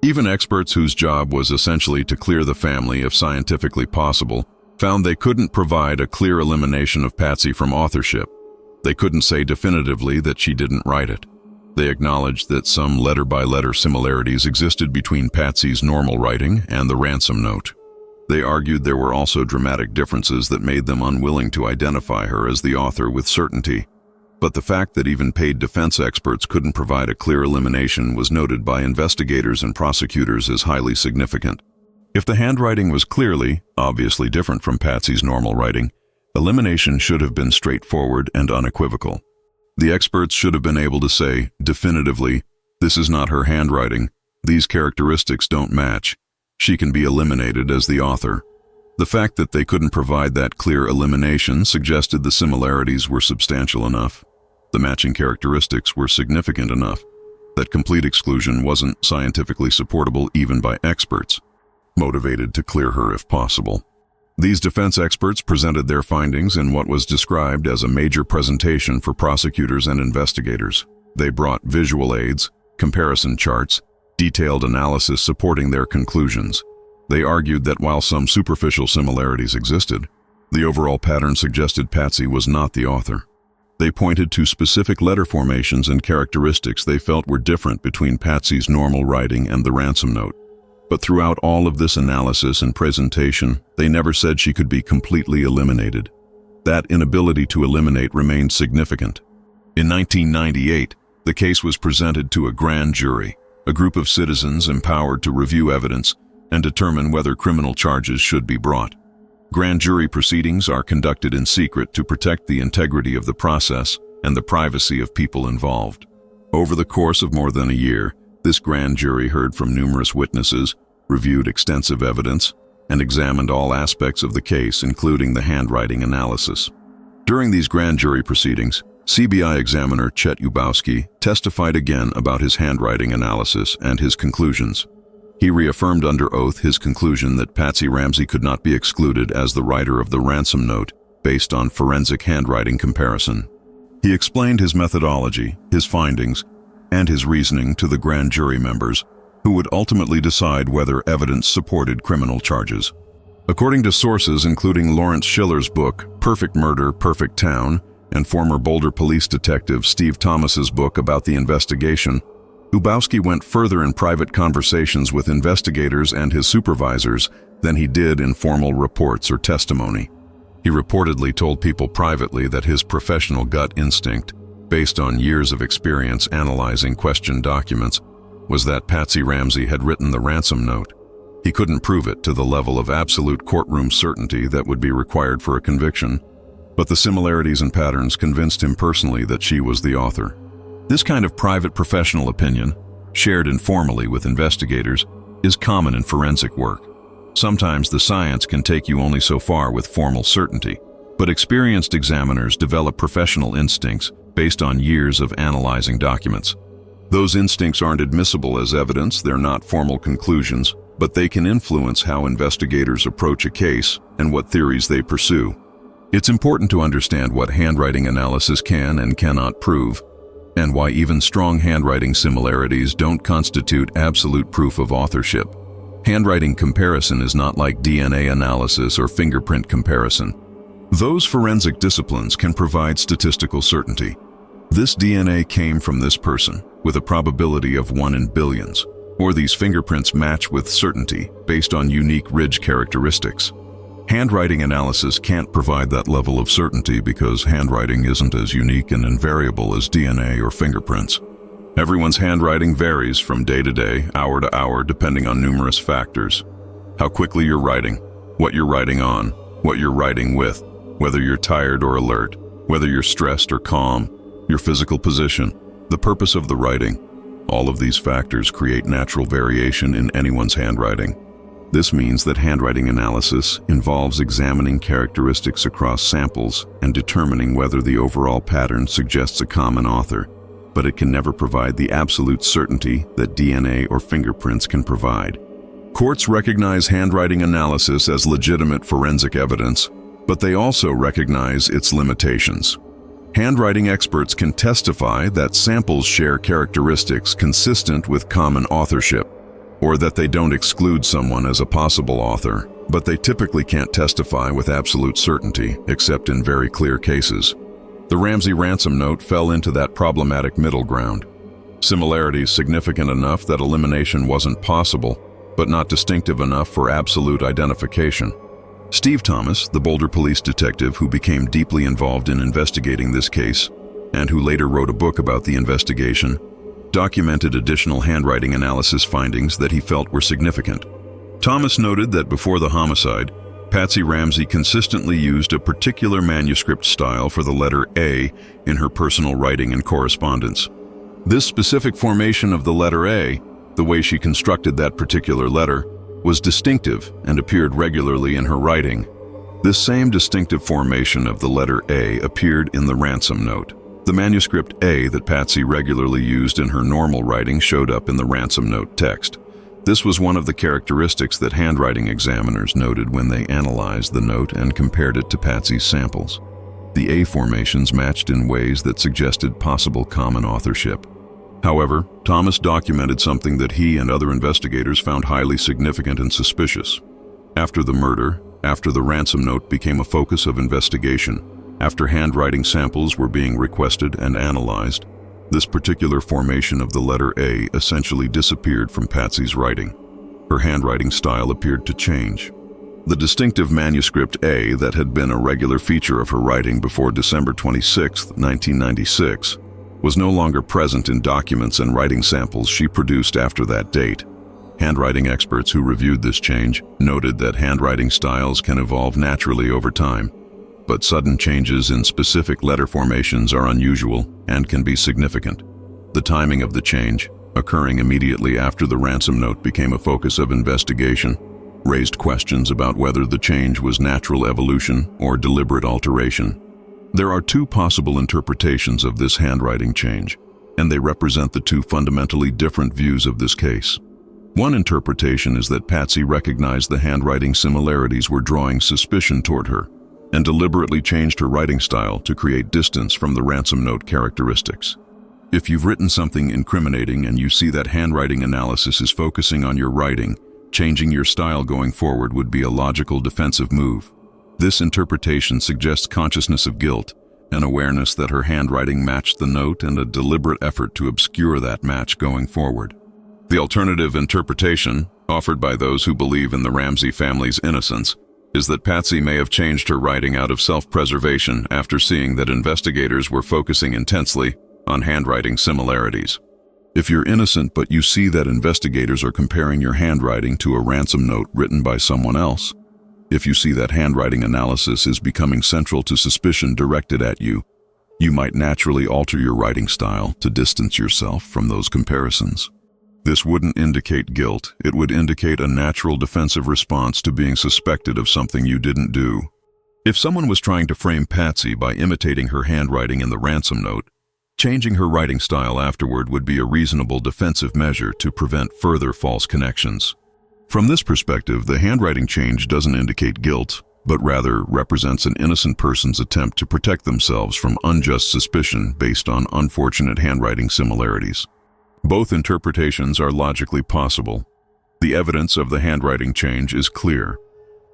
Even experts whose job was essentially to clear the family if scientifically possible found they couldn't provide a clear elimination of Patsy from authorship. They couldn't say definitively that she didn't write it. They acknowledged that some letter-by-letter similarities existed between Patsy's normal writing and the ransom note. They argued there were also dramatic differences that made them unwilling to identify her as the author with certainty. But the fact that even paid defense experts couldn't provide a clear elimination was noted by investigators and prosecutors as highly significant. If the handwriting was clearly, obviously different from Patsy's normal writing, elimination should have been straightforward and unequivocal. The experts should have been able to say, definitively, this is not her handwriting, these characteristics don't match. She can be eliminated as the author. The fact that they couldn't provide that clear elimination suggested the similarities were substantial enough. The matching characteristics were significant enough that complete exclusion wasn't scientifically supportable even by experts, motivated to clear her if possible. These defense experts presented their findings in what was described as a major presentation for prosecutors and investigators. They brought visual aids, comparison charts, detailed analysis supporting their conclusions. They argued that while some superficial similarities existed, the overall pattern suggested Patsy was not the author. They pointed to specific letter formations and characteristics they felt were different between Patsy's normal writing and the ransom note. But throughout all of this analysis and presentation, they never said she could be completely eliminated. That inability to eliminate remained significant. In 1998, the case was presented to a grand jury, a group of citizens empowered to review evidence and determine whether criminal charges should be brought. Grand jury proceedings are conducted in secret to protect the integrity of the process and the privacy of people involved. Over the course of more than a year, this grand jury heard from numerous witnesses, reviewed extensive evidence, and examined all aspects of the case, including the handwriting analysis. During these grand jury proceedings, CBI examiner Chet Ubowski testified again about his handwriting analysis and his conclusions. He reaffirmed under oath his conclusion that Patsy Ramsey could not be excluded as the writer of the ransom note based on forensic handwriting comparison. He explained his methodology, his findings, and his reasoning to the grand jury members, who would ultimately decide whether evidence supported criminal charges. According to sources including Lawrence Schiller's book, Perfect Murder, Perfect Town, and former Boulder police detective Steve Thomas's book about the investigation, Ubowski went further in private conversations with investigators and his supervisors than he did in formal reports or testimony. He reportedly told people privately that his professional gut instinct, based on years of experience analyzing questioned documents, was that Patsy Ramsey had written the ransom note. He couldn't prove it to the level of absolute courtroom certainty that would be required for a conviction, but the similarities and patterns convinced him personally that she was the author. This kind of private professional opinion, shared informally with investigators, is common in forensic work. Sometimes the science can take you only so far with formal certainty, but experienced examiners develop professional instincts based on years of analyzing documents. Those instincts aren't admissible as evidence, they're not formal conclusions, but they can influence how investigators approach a case and what theories they pursue. It's important to understand what handwriting analysis can and cannot prove, and why even strong handwriting similarities don't constitute absolute proof of authorship. Handwriting comparison is not like DNA analysis or fingerprint comparison. Those forensic disciplines can provide statistical certainty. This DNA came from this person, with a probability of 1 in billions, or these fingerprints match with certainty based on unique ridge characteristics. Handwriting analysis can't provide that level of certainty because handwriting isn't as unique and invariable as DNA or fingerprints. Everyone's handwriting varies from day to day, hour to hour, depending on numerous factors. How quickly you're writing, what you're writing on, what you're writing with, whether you're tired or alert, whether you're stressed or calm, your physical position, the purpose of the writing. All of these factors create natural variation in anyone's handwriting. This means that handwriting analysis involves examining characteristics across samples and determining whether the overall pattern suggests a common author, but it can never provide the absolute certainty that DNA or fingerprints can provide. Courts recognize handwriting analysis as legitimate forensic evidence, but they also recognize its limitations. Handwriting experts can testify that samples share characteristics consistent with common authorship, or that they don't exclude someone as a possible author, but they typically can't testify with absolute certainty, except in very clear cases. The Ramsey ransom note fell into that problematic middle ground. Similarities significant enough that elimination wasn't possible, but not distinctive enough for absolute identification. Steve Thomas, the Boulder police detective who became deeply involved in investigating this case, and who later wrote a book about the investigation, documented additional handwriting analysis findings that he felt were significant. Thomas noted that before the homicide, Patsy Ramsey consistently used a particular manuscript style for the letter A in her personal writing and correspondence. This specific formation of the letter A, the way she constructed that particular letter, was distinctive and appeared regularly in her writing. This same distinctive formation of the letter A appeared in the ransom note. The manuscript A that Patsy regularly used in her normal writing showed up in the ransom note text. This was one of the characteristics that handwriting examiners noted when they analyzed the note and compared it to Patsy's samples. The A formations matched in ways that suggested possible common authorship. However, Thomas documented something that he and other investigators found highly significant and suspicious. After the murder, after the ransom note became a focus of investigation, after handwriting samples were being requested and analyzed, this particular formation of the letter A essentially disappeared from Patsy's writing. Her handwriting style appeared to change. The distinctive manuscript A that had been a regular feature of her writing before December 26, 1996, was no longer present in documents and writing samples she produced after that date. Handwriting experts who reviewed this change noted that handwriting styles can evolve naturally over time, but sudden changes in specific letter formations are unusual and can be significant. The timing of the change, occurring immediately after the ransom note became a focus of investigation, raised questions about whether the change was natural evolution or deliberate alteration. There are two possible interpretations of this handwriting change, and they represent the two fundamentally different views of this case. One interpretation is that Patsy recognized the handwriting similarities were drawing suspicion toward her, and deliberately changed her writing style to create distance from the ransom note characteristics. If you've written something incriminating and you see that handwriting analysis is focusing on your writing, changing your style going forward would be a logical defensive move. This interpretation suggests consciousness of guilt, an awareness that her handwriting matched the note, and a deliberate effort to obscure that match going forward. The alternative interpretation, offered by those who believe in the Ramsey family's innocence, is that Patsy may have changed her writing out of self-preservation after seeing that investigators were focusing intensely on handwriting similarities. If you're innocent but you see that investigators are comparing your handwriting to a ransom note written by someone else, if you see that handwriting analysis is becoming central to suspicion directed at you, you might naturally alter your writing style to distance yourself from those comparisons. This wouldn't indicate guilt, it would indicate a natural defensive response to being suspected of something you didn't do. If someone was trying to frame Patsy by imitating her handwriting in the ransom note, changing her writing style afterward would be a reasonable defensive measure to prevent further false connections. From this perspective, the handwriting change doesn't indicate guilt, but rather represents an innocent person's attempt to protect themselves from unjust suspicion based on unfortunate handwriting similarities. Both interpretations are logically possible. The evidence of the handwriting change is clear.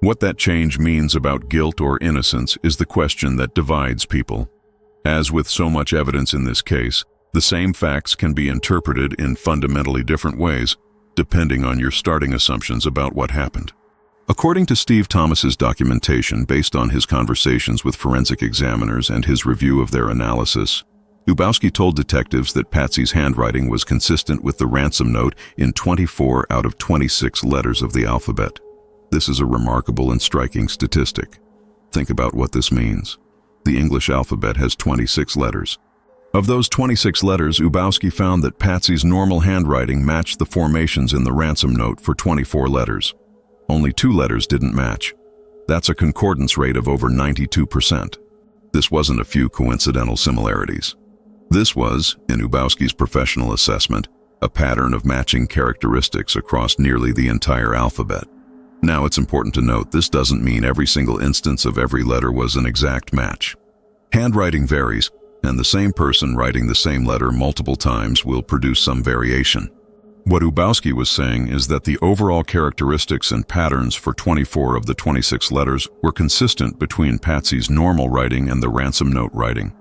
What that change means about guilt or innocence is the question that divides people. As with so much evidence in this case, the same facts can be interpreted in fundamentally different ways, depending on your starting assumptions about what happened. According to Steve Thomas's documentation based on his conversations with forensic examiners and his review of their analysis, Ubowski told detectives that Patsy's handwriting was consistent with the ransom note in 24 out of 26 letters of the alphabet. This is a remarkable and striking statistic. Think about what this means. The English alphabet has 26 letters. Of those 26 letters, Ubowski found that Patsy's normal handwriting matched the formations in the ransom note for 24 letters. Only 2 letters didn't match. That's a concordance rate of over 92%. This wasn't a few coincidental similarities. This was, in Ubowski's professional assessment, a pattern of matching characteristics across nearly the entire alphabet. Now, it's important to note this doesn't mean every single instance of every letter was an exact match. Handwriting varies, and the same person writing the same letter multiple times will produce some variation. What Ubowski was saying is that the overall characteristics and patterns for 24 of the 26 letters were consistent between Patsy's normal writing and the ransom note writing.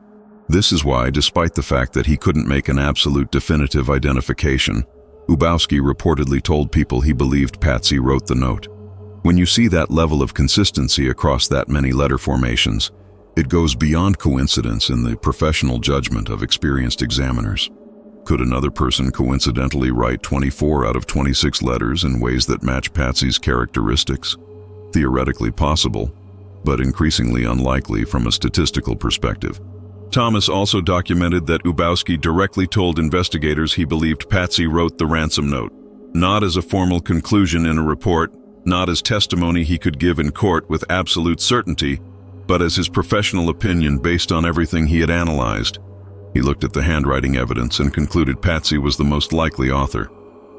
This is why, despite the fact that he couldn't make an absolute definitive identification, Ubowski reportedly told people he believed Patsy wrote the note. When you see that level of consistency across that many letter formations, it goes beyond coincidence in the professional judgment of experienced examiners. Could another person coincidentally write 24 out of 26 letters in ways that match Patsy's characteristics? Theoretically possible, but increasingly unlikely from a statistical perspective. Thomas also documented that Ubowski directly told investigators he believed Patsy wrote the ransom note, not as a formal conclusion in a report, not as testimony he could give in court with absolute certainty, but as his professional opinion based on everything he had analyzed. He looked at the handwriting evidence and concluded Patsy was the most likely author.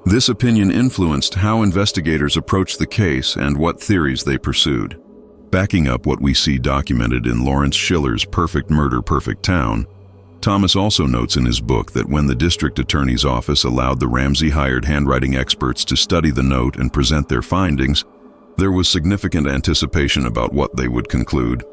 This opinion influenced how investigators approached the case and what theories they pursued. Backing up what we see documented in Lawrence Schiller's Perfect Murder, Perfect Town, Thomas also notes in his book that when the district attorney's office allowed the Ramsey-hired handwriting experts to study the note and present their findings, there was significant anticipation about what they would conclude.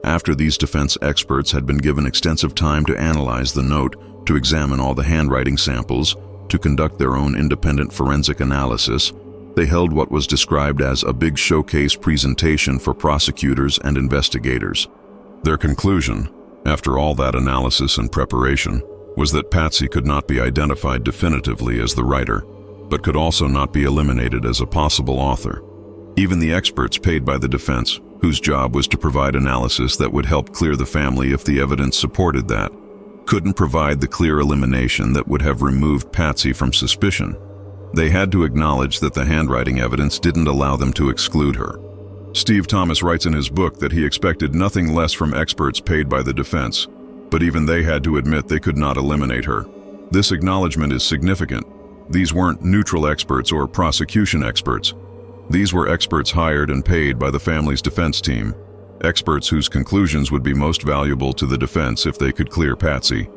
After these defense experts had been given extensive time to analyze the note, to examine all the handwriting samples, to conduct their own independent forensic analysis, they held what was described as a big showcase presentation for prosecutors and investigators. Their conclusion, after all that analysis and preparation, was that Patsy could not be identified definitively as the writer, but could also not be eliminated as a possible author. Even the experts paid by the defense, whose job was to provide analysis that would help clear the family if the evidence supported that, couldn't provide the clear elimination that would have removed Patsy from suspicion. They had to acknowledge that the handwriting evidence didn't allow them to exclude her. Steve Thomas writes in his book that he expected nothing less from experts paid by the defense, but even they had to admit they could not eliminate her. This acknowledgement is significant. These weren't neutral experts or prosecution experts. These were experts hired and paid by the family's defense team, experts whose conclusions would be most valuable to the defense if they could clear Patsy.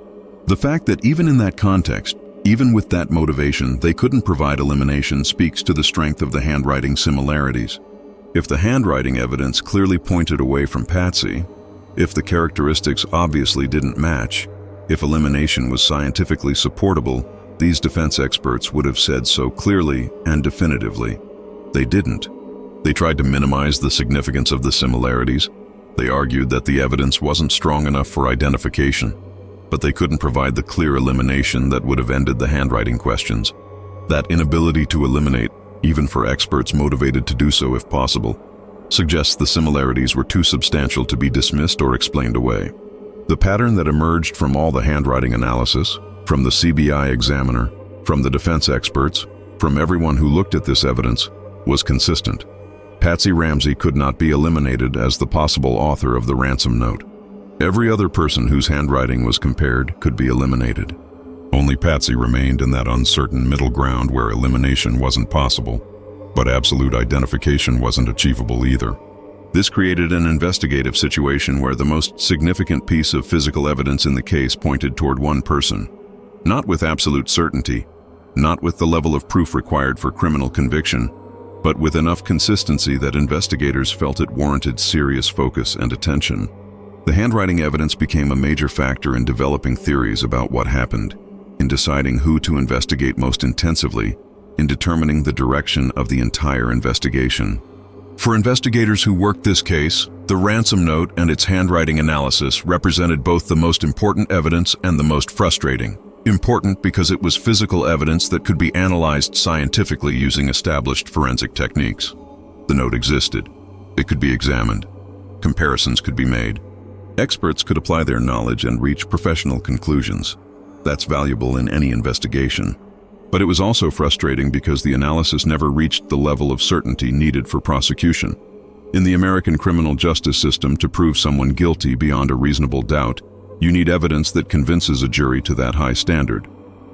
The fact that even in that context, even with that motivation, they couldn't provide elimination speaks to the strength of the handwriting similarities. If the handwriting evidence clearly pointed away from Patsy, if the characteristics obviously didn't match, if elimination was scientifically supportable, these defense experts would have said so clearly and definitively. They didn't. They tried to minimize the significance of the similarities. They argued that the evidence wasn't strong enough for identification, but they couldn't provide the clear elimination that would have ended the handwriting questions. That inability to eliminate, even for experts motivated to do so if possible, suggests the similarities were too substantial to be dismissed or explained away. The pattern that emerged from all the handwriting analysis, from the CBI examiner, from the defense experts, from everyone who looked at this evidence, was consistent. Patsy Ramsey could not be eliminated as the possible author of the ransom note. Every other person whose handwriting was compared could be eliminated. Only Patsy remained in that uncertain middle ground where elimination wasn't possible, but absolute identification wasn't achievable either. This created an investigative situation where the most significant piece of physical evidence in the case pointed toward one person. Not with absolute certainty, not with the level of proof required for criminal conviction, but with enough consistency that investigators felt it warranted serious focus and attention. The handwriting evidence became a major factor in developing theories about what happened, in deciding who to investigate most intensively, in determining the direction of the entire investigation. For investigators who worked this case, the ransom note and its handwriting analysis represented both the most important evidence and the most frustrating. Important because it was physical evidence that could be analyzed scientifically using established forensic techniques. The note existed. It could be examined. Comparisons could be made. Experts could apply their knowledge and reach professional conclusions. That's valuable in any investigation. But it was also frustrating because the analysis never reached the level of certainty needed for prosecution. In the American criminal justice system, to prove someone guilty beyond a reasonable doubt, you need evidence that convinces a jury to that high standard.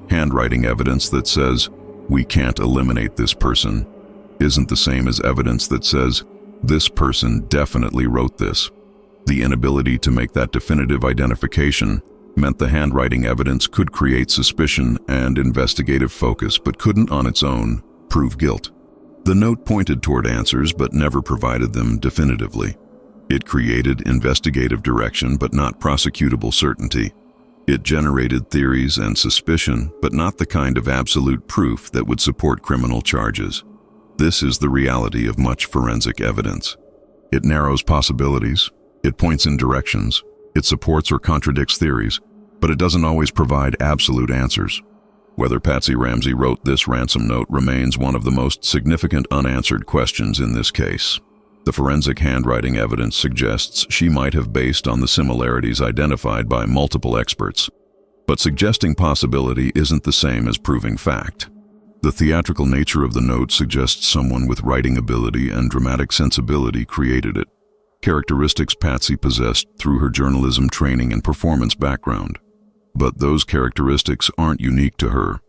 Handwriting evidence that says, "We can't eliminate this person," isn't the same as evidence that says, "This person definitely wrote this." The inability to make that definitive identification meant the handwriting evidence could create suspicion and investigative focus, but couldn't on its own prove guilt. The note pointed toward answers but never provided them definitively. It created investigative direction but not prosecutable certainty. It generated theories and suspicion, but not the kind of absolute proof that would support criminal charges. This is the reality of much forensic evidence. It narrows possibilities, it points in directions, it supports or contradicts theories, but it doesn't always provide absolute answers. Whether Patsy Ramsey wrote this ransom note remains one of the most significant unanswered questions in this case. The forensic handwriting evidence suggests she might have based on the similarities identified by multiple experts. But suggesting possibility isn't the same as proving fact. The theatrical nature of the note suggests someone with writing ability and dramatic sensibility created it, characteristics Patsy possessed through her journalism training and performance background. But those characteristics aren't unique to her.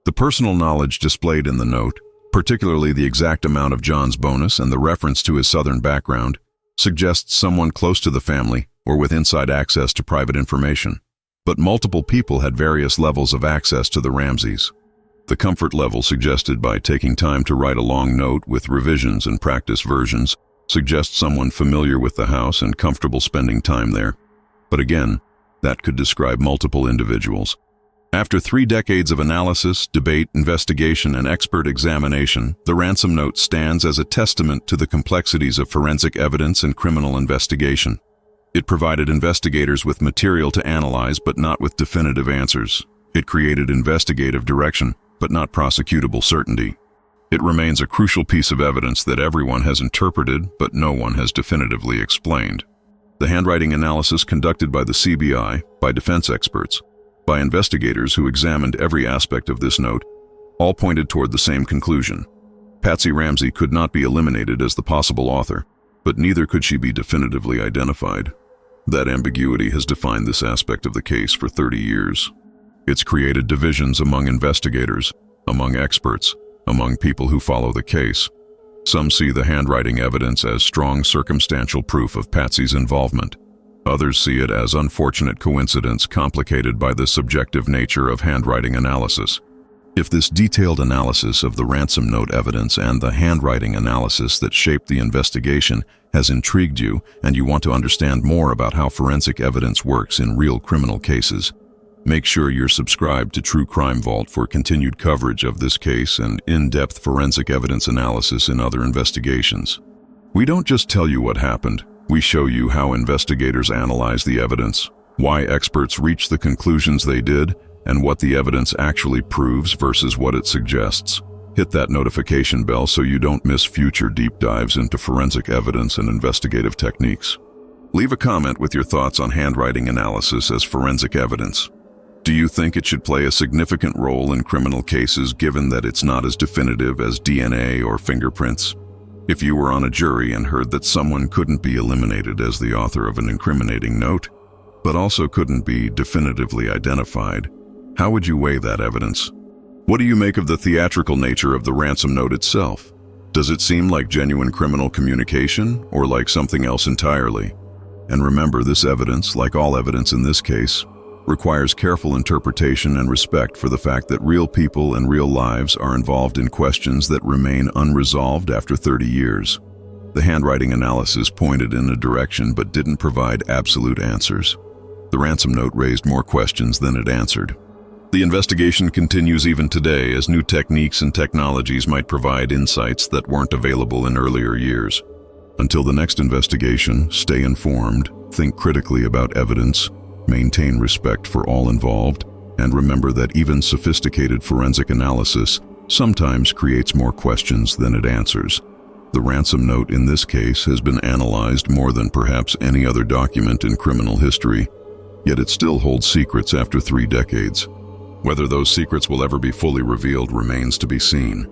The personal knowledge displayed in the note, particularly the exact amount of John's bonus and the reference to his Southern background, suggests someone close to the family or with inside access to private information. But multiple people had various levels of access to the Ramseys. The comfort level suggested by taking time to write a long note with revisions and practice versions suggests someone familiar with the house and comfortable spending time there. But again, that could describe multiple individuals. After 3 decades of analysis, debate, investigation, and expert examination, the ransom note stands as a testament to the complexities of forensic evidence and criminal investigation. It provided investigators with material to analyze, but not with definitive answers. It created investigative direction, but not prosecutable certainty. It remains a crucial piece of evidence that everyone has interpreted, but no one has definitively explained. The handwriting analysis conducted by the CBI, by defense experts, by investigators who examined every aspect of this note, all pointed toward the same conclusion. Patsy Ramsey could not be eliminated as the possible author. but neither could she be definitively identified. That ambiguity has defined this aspect of the case for 30 years. It's created divisions among investigators, among experts, among people who follow the case. Some see the handwriting evidence as strong circumstantial proof of Patsy's involvement. Others see it as unfortunate coincidence complicated by the subjective nature of handwriting analysis. If this detailed analysis of the ransom note evidence and the handwriting analysis that shaped the investigation has intrigued you, and you want to understand more about how forensic evidence works in real criminal cases, make sure you're subscribed to True Crime Vault for continued coverage of this case and in-depth forensic evidence analysis in other investigations. We don't just tell you what happened, we show you how investigators analyze the evidence, why experts reach the conclusions they did, and what the evidence actually proves versus what it suggests. Hit that notification bell so you don't miss future deep dives into forensic evidence and investigative techniques. Leave a comment with your thoughts on handwriting analysis as forensic evidence. Do you think it should play a significant role in criminal cases given that it's not as definitive as DNA or fingerprints? If you were on a jury and heard that someone couldn't be eliminated as the author of an incriminating note, but also couldn't be definitively identified, how would you weigh that evidence? What do you make of the theatrical nature of the ransom note itself? Does it seem like genuine criminal communication or like something else entirely? And remember, this evidence, like all evidence in this case, requires careful interpretation and respect for the fact that real people and real lives are involved in questions that remain unresolved after 30 years. The handwriting analysis pointed in a direction but didn't provide absolute answers. The ransom note raised more questions than it answered. The investigation continues even today as new techniques and technologies might provide insights that weren't available in earlier years. Until the next investigation, stay informed, think critically about evidence, maintain respect for all involved, and remember that even sophisticated forensic analysis sometimes creates more questions than it answers. The ransom note in this case has been analyzed more than perhaps any other document in criminal history, yet it still holds secrets after 3 decades. Whether those secrets will ever be fully revealed remains to be seen.